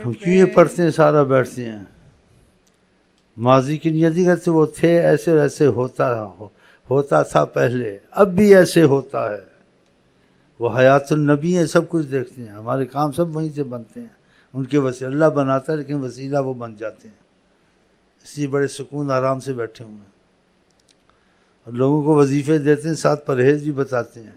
ہم کیوں یہ پڑھتے ہیں سارا بیٹھتے ہیں؟ ماضی کی نیت نہیں کرتے، وہ تھے ایسے اور ایسے ہوتا تھا پہلے، اب بھی ایسے ہوتا ہے۔ وہ حیات النبی ہیں، سب کچھ دیکھتے ہیں، ہمارے کام سب وہیں سے بنتے ہیں، ان کے وسیلہ اللہ بناتا ہے لیکن وسیلہ وہ بن جاتے ہیں، اس لیے بڑے سکون آرام سے بیٹھے ہوئے ہیں۔ اور لوگوں کو وظیفے دیتے ہیں، ساتھ پرہیز بھی بتاتے ہیں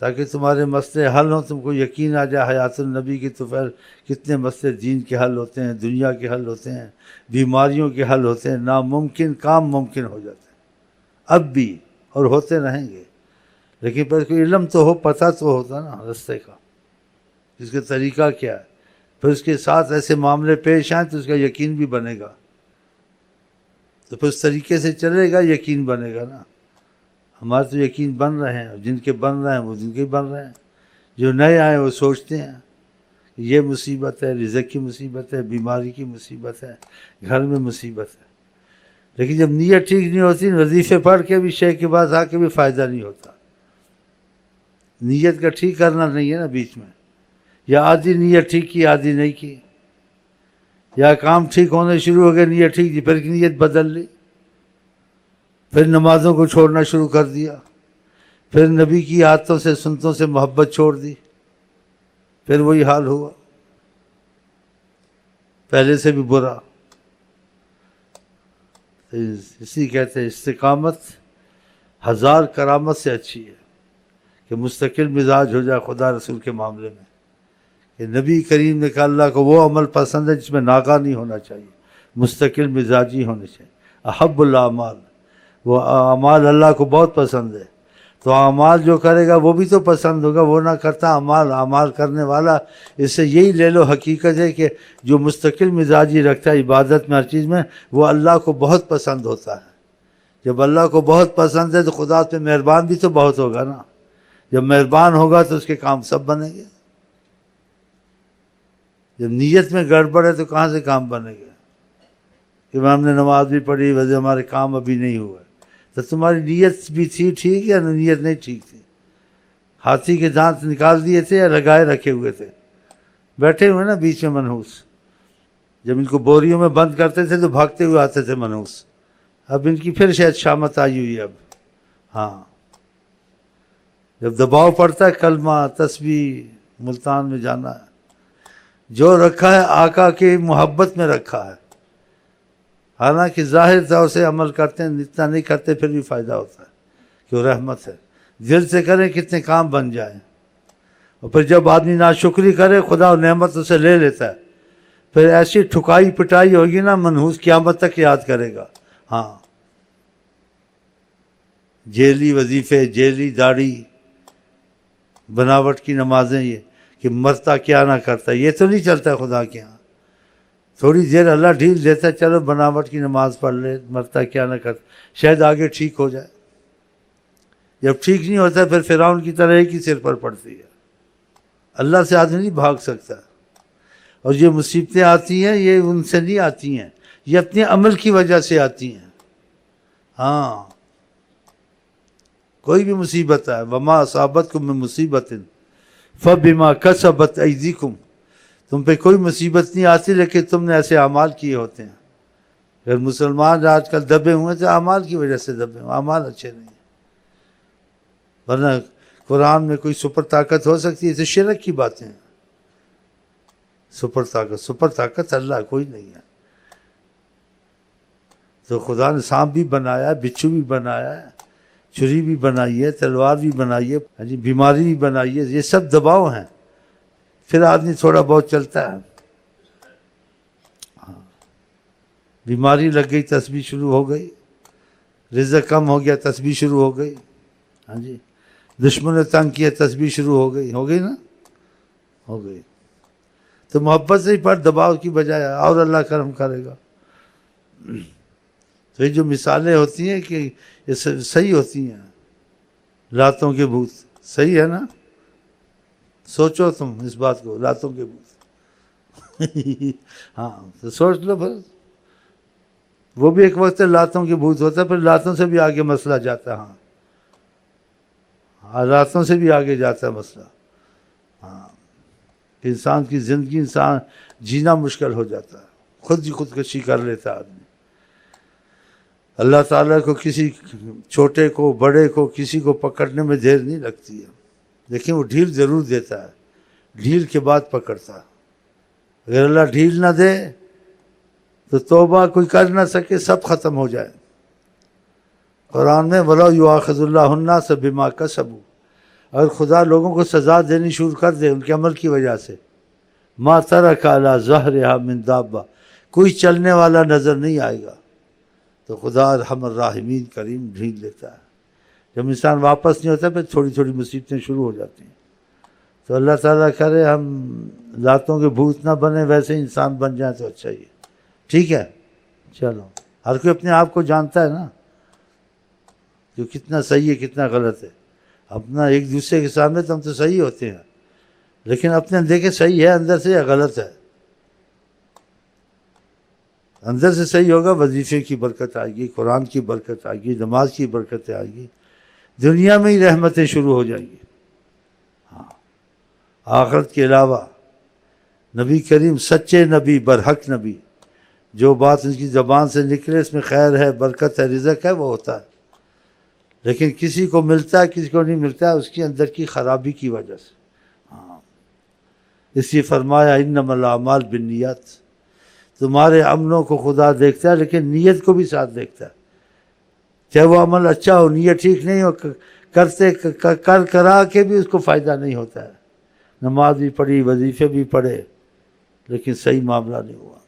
تاکہ تمہارے مسئلے حل ہوں، تم کو یقین آ جائے حیات النبی کی تو پھر کتنے مسئلے دین کے حل ہوتے ہیں، دنیا کے حل ہوتے ہیں، بیماریوں کے حل ہوتے ہیں، ناممکن کام ممکن ہو جاتے ہیں اب بھی اور ہوتے رہیں گے۔ لیکن پھر کوئی علم تو ہو، پتہ تو ہوتا نا رستے کا، اس کا طریقہ کیا ہے، پھر اس کے ساتھ ایسے معاملے پیش آئیں تو اس کا یقین بھی بنے گا، تو پھر اس طریقے سے چلے گا، یقین بنے گا نا۔ ہمارے تو یقین بن رہے ہیں، جن کے بن رہے ہیں وہ جن کے بن رہے ہیں، جو نئے آئے وہ سوچتے ہیں کہ یہ مصیبت ہے، رزق کی مصیبت ہے، بیماری کی مصیبت ہے، گھر میں مصیبت ہے۔ لیکن جب نیت ٹھیک نہیں ہوتی، وظیفے پڑھ کے بھی شیخ کے پاس آ کے بھی فائدہ نہیں ہوتا، نیت کا ٹھیک کرنا نہیں ہے نا بیچ میں، یا آدھی نیت ٹھیک کی آدھی نہیں کی، یا کام ٹھیک ہونے شروع ہو گئے، نیت ٹھیک تھی پھر نیت بدل لی، پھر نمازوں کو چھوڑنا شروع کر دیا، پھر نبی کی عادتوں سے سنتوں سے محبت چھوڑ دی، پھر وہی حال ہوا، پہلے سے بھی برا۔ اسی کہتے ہیں استقامت ہزار کرامت سے اچھی ہے کہ مستقل مزاج ہو جائے خدا رسول کے معاملے میں، کہ نبی کریم نے کہا اللہ کو وہ عمل پسند ہے جس میں ناکا نہیں ہونا چاہیے، مستقل مزاجی ہونے چاہیے۔ احب الاعمال، وہ اعمال اللہ کو بہت پسند ہے، تو اعمال جو کرے گا وہ بھی تو پسند ہوگا، وہ نہ کرتا اعمال کرنے والا۔ اس سے یہی لے لو حقیقت ہے کہ جو مستقل مزاجی رکھتا ہے عبادت میں ہر چیز میں، وہ اللہ کو بہت پسند ہوتا ہے۔ جب اللہ کو بہت پسند ہے تو خدا پہ مہربان بھی تو بہت ہوگا نا، جب مہربان ہوگا تو اس کے کام سب بنیں گے۔ جب نیت میں گڑبڑ ہے تو کہاں سے کام بنے گا؟ کہ ہم نے نماز بھی پڑھی ویسے ہمارے کام ابھی نہیں ہوئے، تو تمہاری نیت بھی تھی ٹھیک یا نیت نہیں ٹھیک تھی؟ ہاتھی کے دانت نکال دیے تھے یا لگائے رکھے ہوئے تھے؟ بیٹھے ہوئے نا بیچ میں منحوس، جب ان کو بوریوں میں بند کرتے تھے تو بھاگتے ہوئے آتے تھے منحوس، اب ان کی پھر شاید شامت آئی ہوئی ہے اب۔ ہاں، جب دباؤ پڑتا ہے کلمہ تسبیح ملتان میں جانا ہے، جو رکھا ہے آقا کی محبت میں رکھا ہے، حالانکہ ظاہر طور سے عمل کرتے ہیں، اتنا نہیں کرتے پھر بھی فائدہ ہوتا ہے کہ وہ رحمت ہے۔ دل سے کریں کتنے کام بن جائیں، اور پھر جب آدمی ناشکری کرے خدا نعمت اسے لے لیتا ہے، پھر ایسی ٹھکائی پٹائی ہوگی نا منحوس قیامت تک یاد کرے گا۔ ہاں، جیلی وظیفے، جیلی داڑھی، بناوٹ کی نمازیں، یہ کہ مرتا کیا نہ کرتا، یہ تو نہیں چلتا خدا کے ہاں۔ تھوڑی دیر اللہ ڈھیل دیتا ہے، چلو بناوٹ کی نماز پڑھ لے، مرتا کیا نہ کرتا، شاید آگے ٹھیک ہو جائے۔ جب ٹھیک نہیں ہوتا پھر فرعون کی طرح ایک ہی سر پر پڑتی ہے۔ اللہ سے آدمی نہیں بھاگ سکتا، اور یہ مصیبتیں آتی ہیں یہ ان سے نہیں آتی ہیں، یہ اپنے عمل کی وجہ سے آتی ہیں۔ ہاں، کوئی بھی مصیبت ہے، وما اصابتکم من مصیبت فبما کسبت ایدیکم، تم پہ کوئی مصیبت نہیں آتی لیکن تم نے ایسے اعمال کیے ہوتے ہیں۔ اگر مسلمان آج کل دبے ہوئے تو اعمال کی وجہ سے دبے ہوئے، اعمال اچھے نہیں ہیں، ورنہ قرآن میں کوئی سپر طاقت ہو سکتی ہے؟ تو شرک کی باتیں ہیں۔ سپر طاقت اللہ کوئی نہیں ہے۔ تو خدا نے سانپ بھی بنایا ہے، بچھو بھی بنایا ہے، چھری بھی بنائی ہے، تلوار بھی بنائی ہے، بیماری بھی بنائی ہے، یہ سب دباؤ ہیں، پھر آدمی تھوڑا بہت چلتا ہے۔ بیماری لگ گئی تسبیح شروع ہو گئی، رزق کم ہو گیا تسبیح شروع ہو گئی، ہاں جی، دشمن نے تنگ کیا تسبیح شروع ہو گئی نا، ہو گئی۔ تو محبت سے ہی پر دباؤ کی بجائے اور اللہ کرم کرے گا۔ تو یہ جو مثالیں ہوتی ہیں کہ یہ صحیح ہوتی ہیں، لاتوں کے بھوت صحیح ہے نا، سوچو تم اس بات کو، لاتوں کے بھوت ہاں تو سوچ لو پھر، وہ بھی ایک وقت لاتوں کے بھوت ہوتا ہے، پھر لاتوں سے بھی آگے مسئلہ جاتا ہے۔ ہاں، لاتوں سے بھی آگے جاتا ہے مسئلہ۔ ہاں، کہ انسان کی زندگی انسان جینا مشکل ہو جاتا ہے، خود ہی خودکشی کر لیتا ہے آدمی۔ اللہ تعالیٰ کو کسی چھوٹے کو بڑے کو کسی کو پکڑنے میں دیر نہیں لگتی ہے، لیکن وہ ڈھیل ضرور دیتا ہے، ڈھیل کے بعد پکڑتا ہے۔ اگر اللہ ڈھیل نہ دے تو توبہ کوئی کر نہ سکے، سب ختم ہو جائے۔ قرآن میں وَلَوْ يُؤَاخِذُ اللَّهُ النَّاسَ بِمَا كَسَبُوا، اگر خدا لوگوں کو سزا دینی شروع کر دے ان کے عمل کی وجہ سے، مَا تَرَكَ عَلَىٰ ظَهْرِهَا مِن دَابَّةٍ، کوئی چلنے والا نظر نہیں آئے گا، تو خدا ارحم الراحمین کریم ڈھیل دیتا ہے۔ جب انسان واپس نہیں ہوتا پھر تھوڑی تھوڑی مصیبتیں شروع ہو جاتی ہیں۔ تو اللہ تعالیٰ کرے ہم ذاتوں کے بھوت نہ بنے، ویسے انسان بن جائیں تو اچھا ہی ہے۔ ٹھیک ہے، چلو، ہر کوئی اپنے آپ کو جانتا ہے نا کہ کتنا صحیح ہے کتنا غلط ہے۔ اپنا ایک دوسرے کے سامنے تو ہم تو صحیح ہوتے ہیں، لیکن اپنے دیکھے صحیح ہے اندر سے یا غلط ہے۔ اندر سے صحیح ہوگا، وظیفے کی برکت آئے گی، قرآن کی برکت آئے گی، نماز کی برکتیں آئے گی، دنیا میں ہی رحمتیں شروع ہو جائیں گی۔ ہاں، آخرت کے علاوہ نبی کریم سچے نبی، برحق نبی، جو بات ان کی زبان سے نکلے اس میں خیر ہے، برکت ہے، رزق ہے، وہ ہوتا ہے۔ لیکن کسی کو ملتا ہے کسی کو نہیں ملتا ہے، اس کی اندر کی خرابی کی وجہ سے۔ ہاں، اس لیے فرمایا انما الاعمال بالنیات، تمہارے عملوں کو خدا دیکھتا ہے لیکن نیت کو بھی ساتھ دیکھتا ہے۔ چاہے وہ عمل اچھا ہو، نیت ٹھیک نہیں ہو، کرا کے بھی اس کو فائدہ نہیں ہوتا ہے۔ نماز بھی پڑھی، وظیفے بھی پڑھے، لیکن صحیح معاملہ نہیں ہوا۔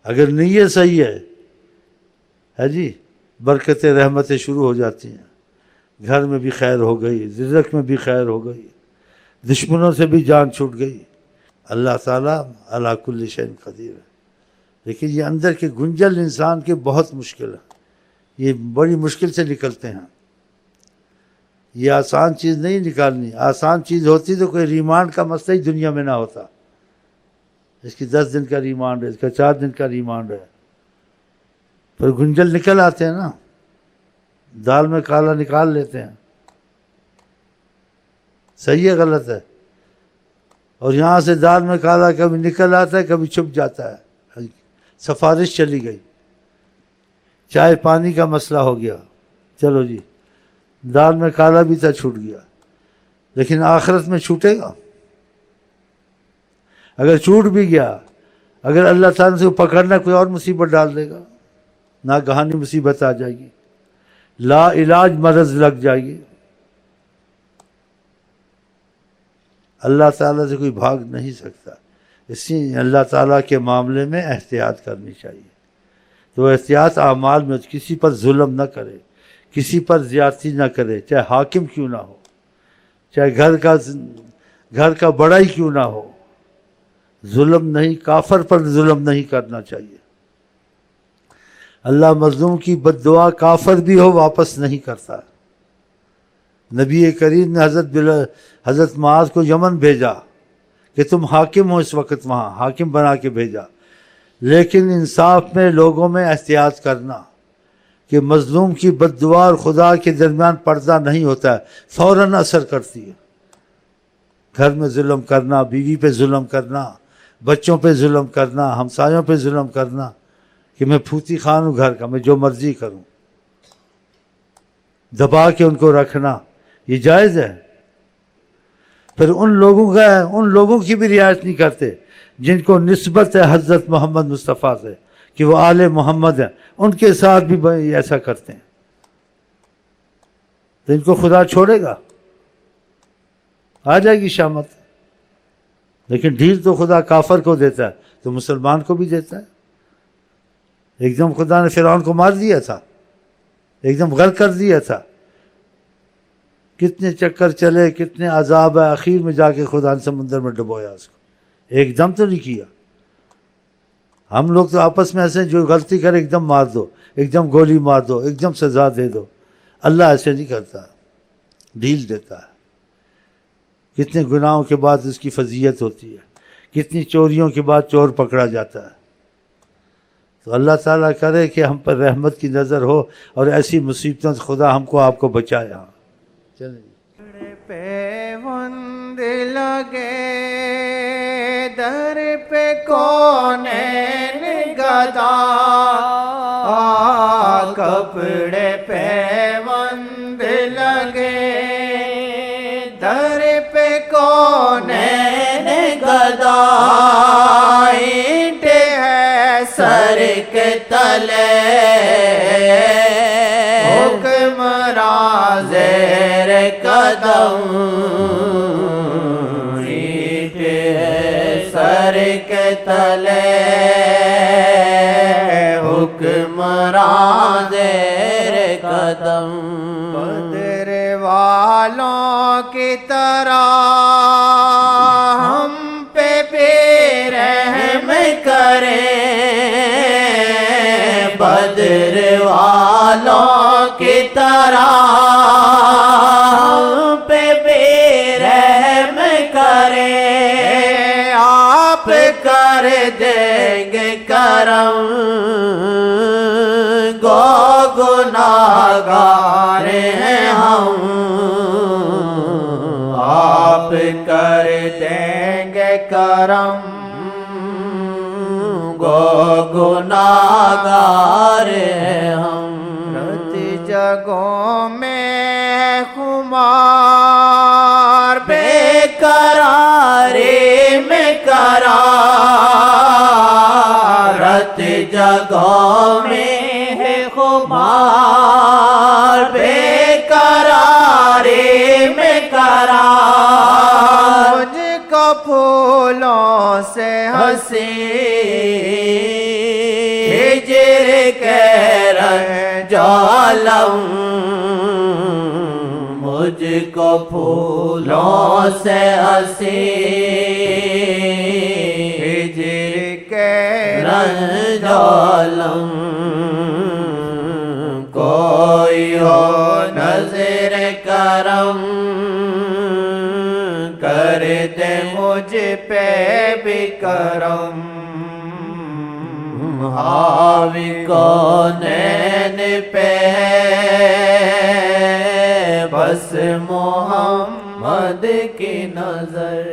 اگر نیت صحیح ہے جی، برکتیں رحمتیں شروع ہو جاتی ہیں، گھر میں بھی خیر ہو گئی، رزق میں بھی خیر ہو گئی، دشمنوں سے بھی جان چھوٹ گئی۔ اللہ تعالیٰ علی کل شیء قدیر ہے۔ لیکن یہ اندر کے گنجل انسان کے بہت مشکل ہے، یہ بڑی مشکل سے نکلتے ہیں۔ یہ آسان چیز نہیں نکالنی، آسان چیز ہوتی تو کوئی ریمانڈ کا مسئلہ ہی دنیا میں نہ ہوتا۔ اس کی 10 دن کا ریمانڈ ہے، اس کا 4 دن کا ریمانڈ ہے، پھر گنجل نکل آتے ہیں نا، دال میں کالا نکال لیتے ہیں، صحیح ہے غلط ہے۔ اور یہاں سے دال میں کالا کبھی نکل آتا ہے کبھی چھپ جاتا ہے، سفارش چلی گئی، چائے پانی کا مسئلہ ہو گیا، چلو جی دال میں کالا بھی تھا چھوٹ گیا، لیکن آخرت میں چھوٹے گا؟ اگر چھوٹ بھی گیا، اگر اللہ تعالیٰ سے پکڑنا کوئی اور مصیبت ڈال دے گا، ناگہانی مصیبت آ جائے گی، لا علاج مرض لگ جائے گی۔ اللہ تعالیٰ سے کوئی بھاگ نہیں سکتا، اس لیے اللہ تعالیٰ کے معاملے میں احتیاط کرنی چاہیے۔ تو احتیاط اعمال میں کسی پر ظلم نہ کرے، کسی پر زیادتی نہ کرے، چاہے حاکم کیوں نہ ہو، چاہے گھر کا بڑا ہی کیوں نہ ہو، ظلم نہیں، کافر پر ظلم نہیں کرنا چاہیے۔ اللہ مظلوم کی بد دعا کافر بھی ہو واپس نہیں کرتا۔ نبی کریم نے حضرت معاذ کو یمن بھیجا کہ تم حاکم ہو، اس وقت وہاں حاکم بنا کے بھیجا، لیکن انصاف میں لوگوں میں احتیاط کرنا کہ مظلوم کی بد دعا اور خدا کے درمیان پردہ نہیں ہوتا ہے، فوراً اثر کرتی ہے۔ گھر میں ظلم کرنا، بیوی پہ ظلم کرنا، بچوں پہ ظلم کرنا، ہمسایوں پہ ظلم کرنا کہ میں پھوتی خان ہوں گھر کا، میں جو مرضی کروں، دبا کے ان کو رکھنا، یہ جائز ہے؟ پھر ان لوگوں کی بھی رعایت نہیں کرتے جن کو نسبت ہے حضرت محمد مصطفیٰ سے کہ وہ آل محمد ہیں، ان کے ساتھ بھی ایسا کرتے ہیں، تو ان کو خدا چھوڑے گا؟ آ جائے گی شامت۔ لیکن ڈھیل تو خدا کافر کو دیتا ہے تو مسلمان کو بھی دیتا ہے۔ ایک دم خدا نے فرعون کو مار دیا تھا، ایک دم غرق کر دیا تھا، کتنے چکر چلے، کتنے عذاب ہے، اخیر میں جا کے خدا نے سمندر میں ڈبویا اس کو، ایک دم تو نہیں کیا۔ ہم لوگ تو آپس میں ایسے جو غلطی کرے ایک دم مار دو، ایک دم گولی مار دو، ایک دم سزا دے دو۔ اللہ ایسے نہیں کرتا، ڈھیل دیتا ہے۔ کتنے گناہوں کے بعد اس کی فضیلت ہوتی ہے، کتنی چوریوں کے بعد چور پکڑا جاتا ہے۔ تو اللہ تعالیٰ کرے کہ ہم پر رحمت کی نظر ہو اور ایسی مصیبتوں سے خدا ہم کو آپ کو بچائے۔ ہاں چلیں۔ لگے در پہ کونین گدا کپڑے پیوند لگے در پہ کونین گدا اینٹ ہے سر کے تلے حکمراں زیر قدم اینٹ ہے سر کے تلے حکمراں زیر قدم بدر والوں کی طرح ہم پہ بھی رحم کریں بدر والوں کی طرح ہم پہ بھی رحم کریں آپ کر دیں گے کرم گناہگار ہیں ہم آپ کر دیں گے کرم گناہگار ہیں ہم رت جگہوں میں خمار بے قراری میں قرار رت جگہوں میں ہے خمار بے قراری میں قرار مجھ کو پھولوں سے ہنسی ہجر کے رنج عالم مجھ کو پھولوں سے ہنسی ہجر کے رنج عالم کوئی ہو نظر کرم کر دے مجھ پہ بھی کرم حاوی کونین پہ بس محمد کی نظر